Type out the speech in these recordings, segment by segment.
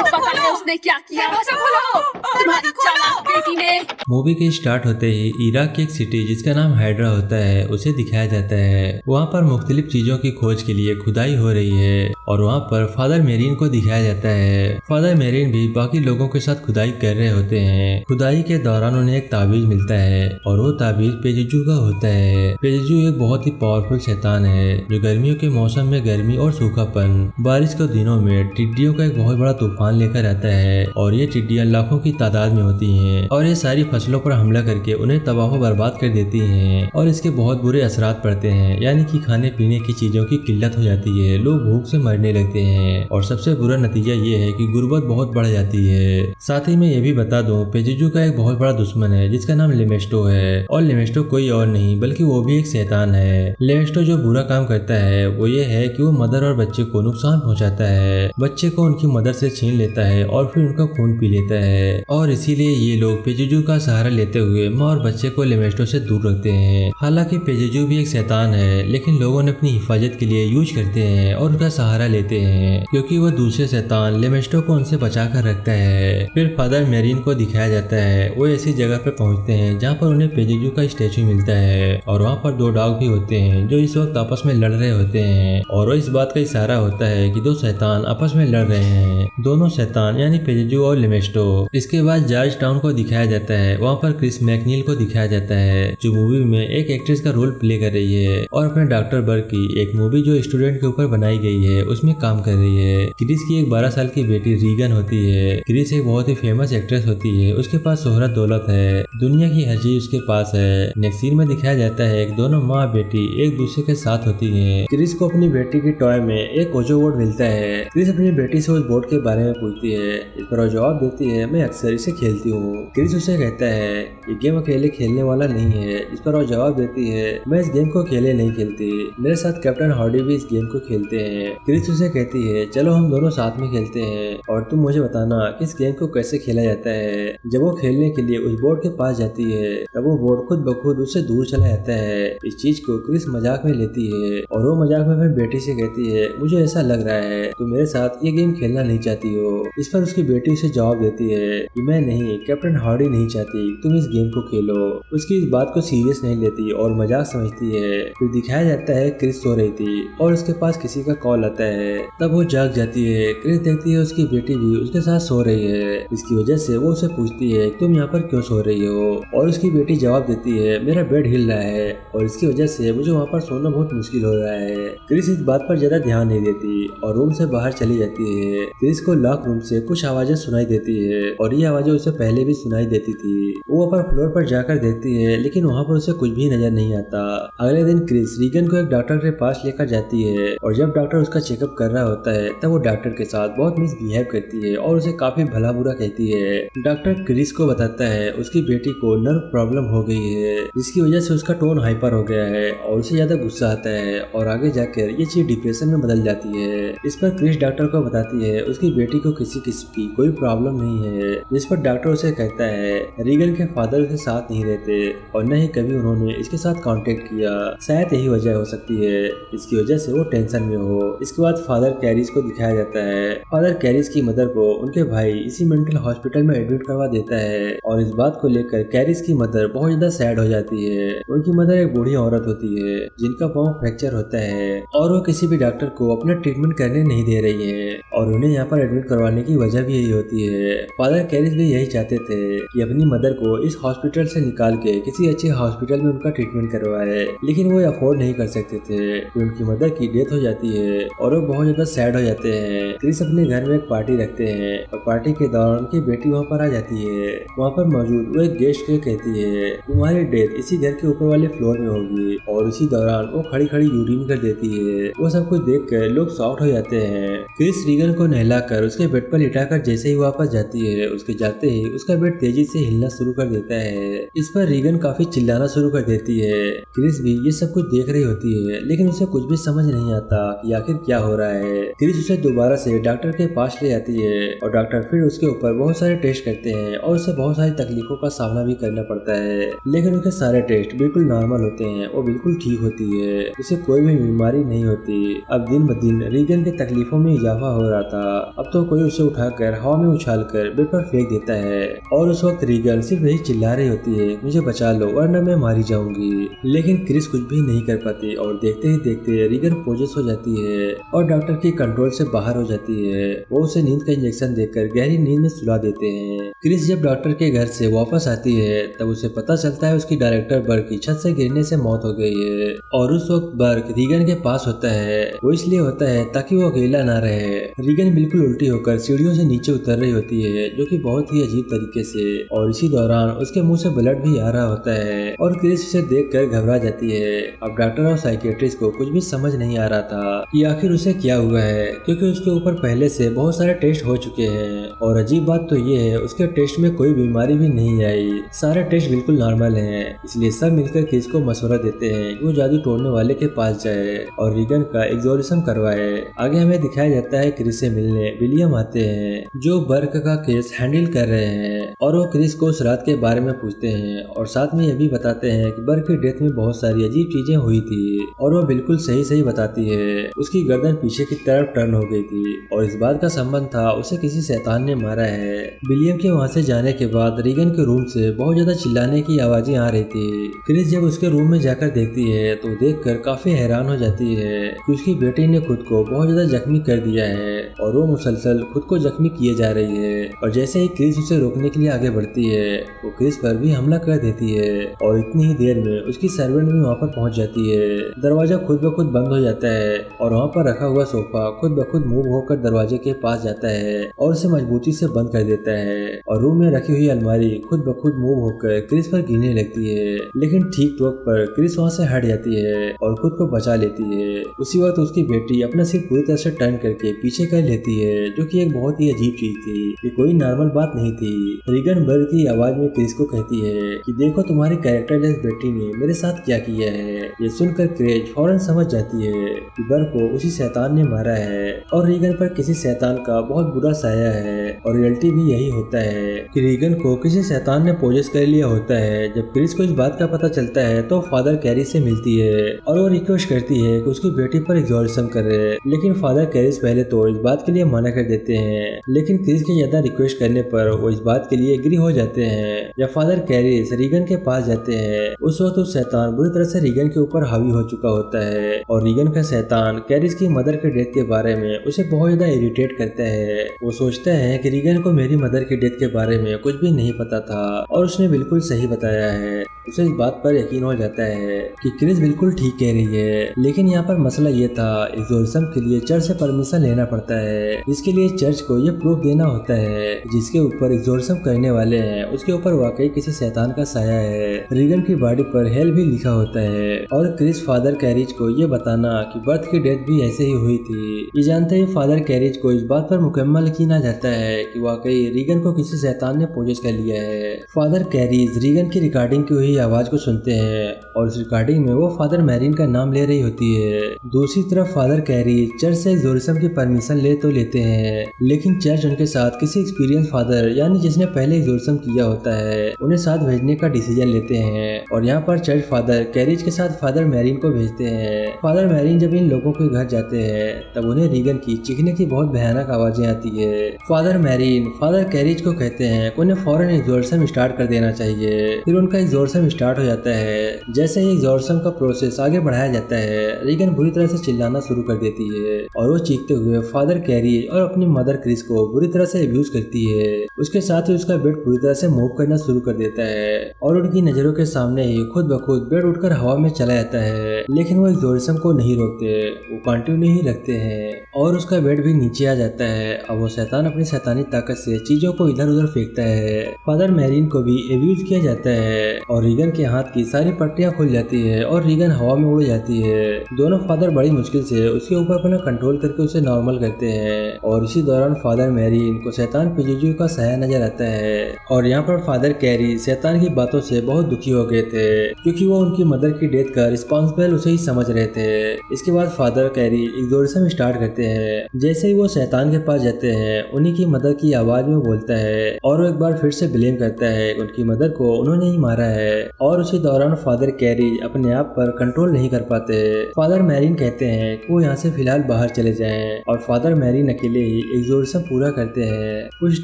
पता है उसने क्या किया। तुम्हारी चालाक बेटी ने। मूवी के स्टार्ट होते ही इराक की एक सिटी जिसका नाम हाइड्रा होता है उसे दिखाया जाता है। वहाँ पर मुख्तलिफ चीजों की खोज के लिए खुदाई हो रही है और वहाँ पर फादर मेरिन को दिखाया जाता है। फादर मेरिन भी बाकी लोगों के साथ खुदाई कर रहे होते हैं। खुदाई के दौरान उन्हें एक ताबीज मिलता है और वो ताबीज पेजुजू का होता है। पेजुजू एक बहुत ही पावरफुल शैतान है जो गर्मियों के मौसम में गर्मी और सूखापन, बारिश के दिनों में टिड्डियों का एक बहुत बड़ा तूफान लेकर आता है और ये टिड्डियां लाखों की तादाद में होती हैं और ये सारी फसलों पर हमला करके उन्हें तबाह बर्बाद कर देती हैं और इसके बहुत बुरे असरात पड़ते हैं, यानी कि खाने पीने की चीजों की किल्लत हो जाती है, लोग भूख से मरने लगते हैं और सबसे बुरा नतीजा ये है कि गुर्बत बहुत बढ़ जाती है। साथ ही मैं ये भी बता दूं, पेजुजू का एक बहुत बड़ा दुश्मन है जिसका नाम लेमेस्टो है और लेमेस्टो कोई और नहीं बल्कि वो भी एक शैतान है। लेमेस्टो जो बुरा काम करता है वो ये है कि वो मदर और बच्चे को नुकसान पहुंचाता है, बच्चे को उनकी मदर से छीन लेता है और फिर उनका खून पी लेता है और इसीलिए ये लोग पेजुजू का सहारा लेते हुए माँ और बच्चे को लेमेस्टो से दूर रखते हैं। हालांकि पेजुजू भी एक शैतान है लेकिन लोगों ने अपनी हिफाजत के लिए यूज करते हैं और उनका सहारा लेते हैं क्योंकि वो दूसरे शैतान लेमेस्टो को उनसे बचा कर रखता है। फिर फादर मेरिन को दिखाया जाता है, वो ऐसी जगह पर पहुंचते हैं जहाँ पर उन्हें पेजुजू का स्टैचू मिलता है और वहाँ पर दो डॉग भी होते हैं जो इस वक्त आपस में लड़ रहे होते हैं और वो इस बात का इशारा होता है कि दो शैतान आपस में लड़ रहे हैं, दोनों शैतान यानी पेजुजू और लेमेस्टो। इसके बाद जॉर्ज टाउन को दिखाया जाता है, वहाँ पर क्रिस मैकनील को दिखाया जाता है जो मूवी में एक एक्ट्रेस का रोल प्ले कर रही है और अपने डॉक्टर बर्ग की एक मूवी जो स्टूडेंट के ऊपर बनाई गई है उसमें काम कर रही है। क्रिस की एक 12 साल की बेटी रीगन होती है। क्रिस एक बहुत ही फेमस एक्ट्रेस होती है, उसके पास शोहरत दौलत है, दुनिया की हर चीज उसके पास है। नेक्स्ट सीन में दिखाया जाता है कि दोनों माँ बेटी एक दूसरे के साथ होती है। क्रिस को अपनी बेटी की टॉय में एक ओजो बोर्ड मिलता है। क्रिस अपनी बेटी से उस बोर्ड के बारे में पूछती है, इस पर वो जवाब देती है, मैं अक्सर इसे खेलती हूँ। क्रिस उसे कहता है ये गेम अकेले खेलने वाला नहीं है। इस पर वो जवाब देती है, मैं इस गेम को अकेले नहीं खेलती, मेरे साथ कैप्टन हार्डी भी इस गेम को खेलते हैं। क्रिस उसे कहती है, चलो हम दोनों साथ में खेलते हैं और तुम मुझे बताना कि इस गेम को कैसे खेला जाता है। जब वो खेलने के लिए उस बोर्ड के पास जाती है तब वो बोर्ड खुद ब खुद उससे दूर चला जाता है। इस चीज को क्रिस मजाक में लेती है और वो मजाक में अपनी बेटी से कहती है, मुझे ऐसा लग रहा है तुम मेरे साथ ये गेम खेलना नहीं चाहती हो। इस पर उसकी बेटी उसे जवाब देती है कि मैं नहीं, कैप्टन हार्डी नहीं चाहती तुम इस गेम को खेलो। उसकी इस बात को सीरियस नहीं लेती और मजाक समझती है। फिर दिखाया जाता है क्रिस सो रही थी और उसके पास किसी का कॉल आता है, तब वो जाग जाती है। क्रिस देखती है उसकी बेटी भी उसके साथ सो रही है। इसकी वजह से वो उसे पूछती है तुम यहाँ पर क्यों सो रही हो और उसकी बेटी जवाब देती है, मेरा बेड हिल रहा है और इसकी वजह से मुझे वहाँ पर सोना बहुत मुश्किल हो रहा है। क्रिस इस बात पर ज्यादा ध्यान नहीं देती और रूम से बाहर चली जाती है। क्रिस को लॉक रूम से कुछ आवाजें सुनाई देती है और ये आवाजें उसे पहले भी सुनाई देती थी। वो ऊपर फ्लोर पर जाकर देखती है लेकिन वहाँ पर उसे कुछ भी नजर नहीं आता। अगले दिन क्रिस रीगन को एक डॉक्टर के पास लेकर जाती है और जब डॉक्टर उसका चेकअप कर रहा होता है तब वो डॉक्टर के साथ बहुत मिसबिहेव करती है और उसे काफी भला बुरा कहती है। डॉक्टर क्रिस को बताता है उसकी बेटी को नर्व प्रॉब्लम हो गई है जिसकी वजह से उसका टोन हाइपर हो गया है और उसे ज्यादा गुस्सा आता है और आगे जाकर ये चीज डिप्रेशन में बदल जाती है। इस पर क्रिस डॉक्टर को बताती है उसकी बेटी को किसी किस्म की कोई प्रॉब्लम नहीं है, जिस पर डॉक्टर उसे कहता है रीगन के फादर के साथ नहीं रहते और न ही कभी उन्होंने इसके साथ कांटेक्ट किया, शायद यही वजह हो सकती है इसकी वजह से वो टेंशन में हो। इसके बाद फादर कैरिस को दिखाया जाता है। फादर कैरिस की मदर को उनके भाई इसी मेंटल हॉस्पिटल में एडमिट करवा देता है और इस बात को लेकर कैरिस की मदर बहुत ज्यादा सैड हो जाती है। उनकी मदर एक बूढ़ी औरत होती है जिनका पाँव फ्रैक्चर होता है और वो किसी भी डॉक्टर को अपना ट्रीटमेंट करने नहीं दे रही है और उन्हें यहाँ पर एडमिट करवाने की वजह भी यही होती है। फादर कैरिस भी यही चाहते थे कि अपनी मदर को इस हॉस्पिटल से निकाल के किसी अच्छे हॉस्पिटल में उनका ट्रीटमेंट करवाए, लेकिन वो अफोर्ड नहीं कर सकते थे। तो उनकी मदर की डेथ हो जाती है और वो बहुत ज्यादा सैड हो जाते हैं। क्रिस अपने घर में एक पार्टी रखते हैं और पार्टी के दौरान उनकी बेटी वहाँ पर आ जाती है। वहाँ पर मौजूद वो एक गेस्ट को कहती है तुम्हारी डेथ इसी घर के ऊपर वाले फ्लोर में होगी और इसी दौरान वो खड़ी खड़ी यूरिन कर देती है। वो सब कुछ देख कर लोग शॉक्ड हो जाते हैं। क्रिस रीगन को नहलाकर उसके बेड पर लिटाकर जैसे ही वापस जाती है उसके जाते ही उसका बेड तेजी से हिलना शुरू कर देता है। इस पर रीगन काफी चिल्लाना शुरू कर देती है। क्रिस भी ये सब कुछ देख रही होती है लेकिन उसे कुछ भी समझ नहीं आता कि आखिर क्या हो रहा है। क्रिस उसे दोबारा से डॉक्टर के पास ले जाती है और डॉक्टर फिर उसके ऊपर बहुत सारे टेस्ट करते हैं और उसे बहुत सारी तकलीफों का सामना भी करना पड़ता है, लेकिन उसके सारे टेस्ट बिल्कुल नॉर्मल होते हैं और बिल्कुल ठीक होती है, उसे कोई भी बीमारी नहीं होती। अब दिन ब दिन रीगन की तकलीफों में इजाफा हो रहा था। अब तो कोई उसे उठाकर हवा में उछालकर बेड पर फेंक देता है और उस वक्त रीगन सिर्फ यही चिल्ला रही होती है, मुझे बचा लो वरना मैं मारी जाऊंगी। लेकिन क्रिस कुछ भी नहीं कर पाती और देखते ही देखते रीगन पोजेस हो जाती है और डॉक्टर की कंट्रोल से बाहर हो जाती है। वो उसे नींद का इंजेक्शन देकर गहरी नींद में सुला देते हैं। क्रिस जब डॉक्टर के घर से वापस आती है तब उसे पता चलता है उसकी डायरेक्टर बर्क की छत से गिरने से मौत हो गई है और उस वक्त बर्क रीगन के पास होता है। वो इसलिए होता है ताकि वो अकेला ना रहे। रीगन बिल्कुल उल्टी होकर सीढ़ियों से नीचे उतर रही होती है, जो कि बहुत ही अजीब तरीके से, और इसी दौरान उसके मुंह से ब्लड भी आ रहा होता है और क्रिस उसे देखकर घबरा जाती है। अब डॉक्टर और साइकियाट्रिस्ट को कुछ भी समझ नहीं आ रहा था कि आखिर उसे क्या हुआ है, क्योंकि उसके ऊपर पहले से बहुत सारे टेस्ट हो चुके हैं और अजीब बात तो ये है उसके टेस्ट में कोई बीमारी भी नहीं आई, सारे टेस्ट बिल्कुल नॉर्मल हैं। इसलिए सब मिलकर क्रिस को मशवरा देते हैं कि वो जादू तोड़ने वाले के पास जाए और रीगन का एक्सोर्सिज्म करवाए। आगे हमें दिखाया जाता है क्रिस से मिलने विलियम आते हैं जो बर्क का केस हैंडल कर रहे हैं और वो क्रिस को उस रात के बारे में पूछते हैं और साथ में ये भी बताते हैं कि बर्क की डेथ में बहुत सारी अजीब चीजें हुई थी और वो बिल्कुल सही सही बताती है। उसकी गर्दन पीछे की तरफ टर्न हो गई थी और इस बात का संबंध था उसे किसी शैतान ने मारा है। विलियम के वहाँ से जाने के बाद रीगन के रूम से बहुत ज्यादा चिल्लाने की आवाजें आ रही थी। क्रिस जब उसके रूम में जाकर देखती है तो देखकर काफी हैरान हो जाती है कि उसकी बेटी ने खुद को बहुत ज्यादा जख्मी कर दिया है और वो मुसलसल खुद को जख्मी किए जा रही है और जैसे ही क्रिस उसे रोकने के लिए आगे बढ़ती है वो क्रिस पर भी हमला कर देती है और इतनी ही देर में उसकी सर्वेंट भी वहाँ पर पहुँच जाती है। दरवाजा खुद ब खुद बंद हो जाता है और वहाँ पर रखा हुआ सोफा खुद ब खुद मूव होकर दरवाजे के पास जाता है और उसे मजबूती से बंद कर देता है और रूम में रखी हुई अलमारी खुद ब खुद मूव होकर क्रिस पर गिरने लगती है, लेकिन ठीक वक्त पर क्रिस वहाँ से हट जाती है और खुद को बचा लेती है। उसी वक्त उसकी बेटी अपना सिर पूरी तरह से टर्न करके पीछे कर लेती है, जो कि एक बहुत ही अजीब चीज थी, ये कोई नॉर्मल बात नहीं थी। रीगन बर्क की आवाज में क्रिस को कहती है कि देखो तुम्हारी कैरेक्टरलेस बेटी ने मेरे साथ क्या किया है। ये सुनकर क्रेज फौरन समझ जाती है कि बर्क को उसी शैतान ने मारा है और रीगन पर किसी शैतान का बहुत बुरा साया है और रियलिटी भी यही होता है कि रीगन को किसी शैतान ने पोजेस कर लिया होता है। जब क्रिस को इस बात का पता चलता है तो फादर कैरी से मिलती है और वो रिक्वेस्ट करती है कि उसकी बेटी पर एक्सोर्सिज्म करे, लेकिन फादर कैरिस पहले तो इस बात के लिए मना कर देते हैं, लेकिन क्रिस के ज्यादा रिक्वेस्ट करने पर वो इस बात के लिए एग्री हो जाते हैं। जब फादर कैरिस रीगन के पास जाते हैं उस वक्त उस शैतान बुरी तरह से रीगन के ऊपर हावी हो चुका होता है और रीगन का शैतान कैरिस की मदर के डेथ के बारे में उसे बहुत ज्यादा इरिटेट करता है। वो सोचता है कि रीगन को मेरी मदर की डेथ के बारे में कुछ भी नहीं पता था और उसने बिल्कुल सही बताया है। उसे इस बात पर यकीन हो जाता है कि क्रिस बिल्कुल ठीक कह रही है, लेकिन यहाँ पर मसला ये था एक्सोर्सिज्म के लिए चर्च से परमिशन लेना पड़ता है, जिसके लिए चर्च को ये प्रूफ देना होता है जिसके ऊपर एक्सोर्सिज्म करने वाले हैं उसके ऊपर वाकई किसी शैतान का साया है। रीगन की बॉडी पर हेल भी लिखा होता है और क्रिस फादर कैरिज को ये बताना कि बर्थ की डेथ भी ऐसे ही हुई थी। ये जानते ही फादर कैरिज को इस बात पर मुकम्मल यकीन आ जाता है कि वाकई रीगन को किसी शैतान ने पोजेस कर लिया है। फादर कैरिज रीगन की रिकॉर्डिंग की हुई आवाज को सुनते हैं और इस रिकॉर्डिंग में वो फादर मैरिन का नाम ले रही होती है। दूसरी तरफ फादर कैरिज चर्च से एक्सोर्सिज्म की परमिशन ले तो लेते हैं, लेकिन चर्च उनके साथ किसी एक्सपीरियंस फादर यानी जिसने पहले एक्सोर्सिज्म किया होता है उन्हें साथ भेजने का डिसीजन लेते हैं और यहाँ पर चर्च फादर कैरिज के साथ फादर मैरिन को भेजते हैं। फादर मैरिन जब इन लोगों के घर जाते हैं तब उन्हें रीगन की चीखने की बहुत भयानक आवाजें आती है। फादर मैरिन फादर कैरिज को कहते हैं कि उन्हें फौरन एक्सोर्सिज्म स्टार्ट कर देना चाहिए। फिर उनका एक्सोर्सिज्म स्टार्ट हो जाता है। जैसे ही एक्सोर्सिज्म का प्रोसेस आगे बढ़ाया जाता है रीगन बुरी तरह से चिल्लाना शुरू कर देती है और वो चीखते हुए फादर कैरी और अपनी मदर क्रिस को बुरी तरह से अब्यूज करती है। उसके साथ ही उसका बेड पूरी तरह से मूव करना शुरू कर देता है और उनकी नजरों के सामने ही खुद ब खुद बेड उठकर हवा में चला जाता है, लेकिन वो एक्सोर्सिज्म को नहीं रोकते, वो कंटिन्यू ही रखते हैं और उसका बेड भी नीचे आ जाता है। अब वो शैतान अपनी शैतानी ताकत से चीजों को इधर उधर फेंकता है। फादर मैरिन को भी अब्यूज किया जाता है और रीगन के हाथ की सारी पट्टियां खुल जाती है और रीगन हवा में उड़ जाती है। दोनों फादर बड़ी मुश्किल से उसके ऊपर अपना कंट्रोल करके उसे नॉर्मल करते हैं और इसी दौरान फादर मैरिन को शैतान पिजुजू का साया नजर आता है और यहाँ पर फादर कैरी शैतान की बातों से बहुत दुखी हो गए थे क्योंकि वो उनकी मदर की डेथ का रिस्पॉन्सिबल उसे ही समझ रहे थे। इसके बाद फादर कैरी एग्जोर्सिज्म स्टार्ट करते हैं। जैसे ही वो शैतान के पास जाते हैं उन्हीं की मदर की आवाज में बोलता है और वो एक बार फिर से ब्लेम करता है उनकी मदर को उन्होंने ही मारा है। और उसी दौरान फादर कैरी अपने आप पर कंट्रोल नहीं कर पाते। फादर मैरिन कहते हैं कि वो यहाँ से फिलहाल बाहर चले जाएं और फादर मैरिन अकेले ही एग्जोर्सिज्म पूरा करते हैं। कुछ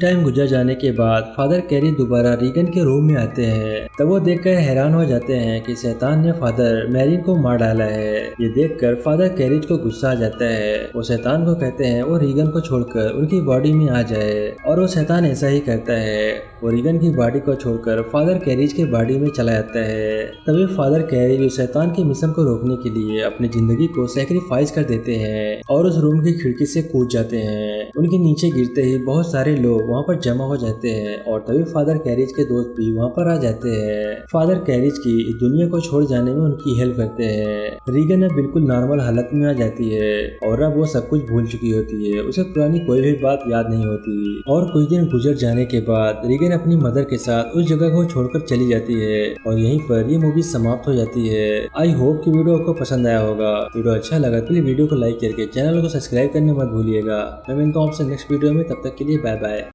टाइम गुजर जाने के बाद फादर कैरी दोबारा रीगन के रूम में आते हैं। तब वो देखकर हैरान हो जाते हैं कि शैतान ने फादर मैरिन को मार डाला है। ये देखकर फादर कैरिज को गुस्सा आ जाता है। वो शैतान को कहते हैं वो रीगन को छोड़कर उनकी बॉडी में आ जाए और वो शैतान ऐसा ही करता है। वो रीगन की बॉडी को छोड़कर फादर कैरिज के बॉडी में चला जाता है। तभी फादर कैरिज शैतान के मिशन को रोकने के लिए अपनी जिंदगी को सैक्रिफाइस कर देते हैं और उस रूम की खिड़की से कूद जाते हैं। उनके नीचे गिरते ही बहुत सारे लोग वहाँ पर जमा हो जाते हैं और तभी फादर कैरिज के दोस्त भी वहाँ पर आ जाते हैं। फादर कैरिज की इस दुनिया को छोड़ जाने में उनकी हेल्प करते हैं। रीगन अब बिल्कुल नॉर्मल हालत में आ जाती है और अब वो सब कुछ भूल चुकी होती है। उसे पुरानी कोई भी बात याद नहीं होती। और कुछ दिन गुजर जाने के बाद रीगन अपनी मदर के साथ उस जगह को छोड़कर चली जाती है और यहीं पर ये मूवी समाप्त हो जाती है। आई होप कि वीडियो आपको पसंद आया होगा। वीडियो अच्छा लगा तो वीडियो को लाइक करके चैनल को सब्सक्राइब करना मत भूलिएगा। मैं मिलता हूँ आपसे नेक्स्ट वीडियो में, तब तक के लिए बाय बाय।